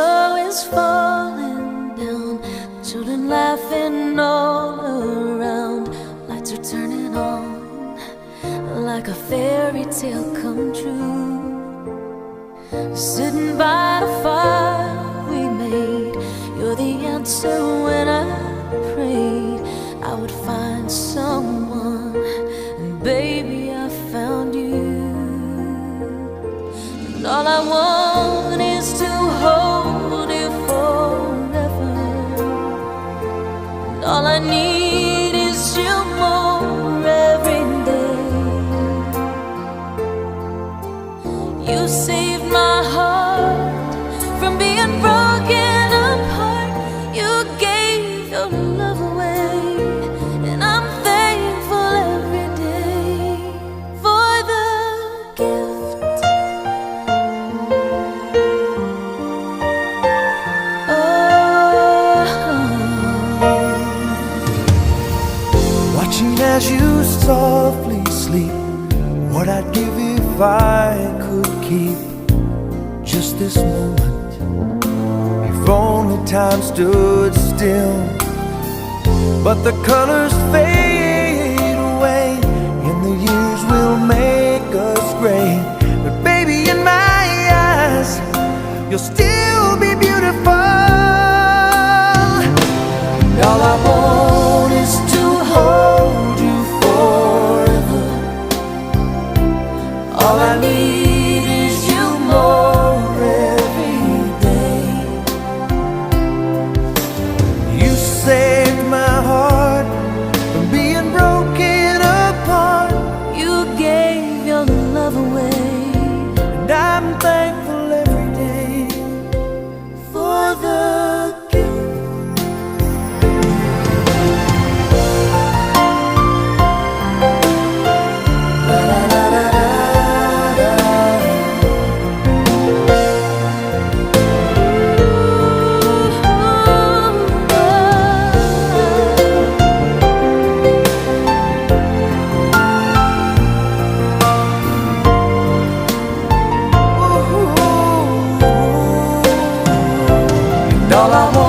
snow is falling down, children laughing all around. Lights are turning on like a fairy tale come true. Sitting by the fire we made, you're the answer when I prayed I would find someone, and baby I found you. And all I want is to hold you forever, and all I need is you more every day. You saved my heart from being broken apart. You gave your love away, and I'm thankful every day for the gift. Watching as you softly sleep, what I'd give if I could keep just this moment. If only time stood still, but the colors fade away and the years will make us gray. But baby, in my eyes, you'll still be beautiful. And all I want is to hold you forever. All I need is you more every day. You saved my heart from being broken apart. You gave your love away, And I'm thankful every day for the gift. And all I want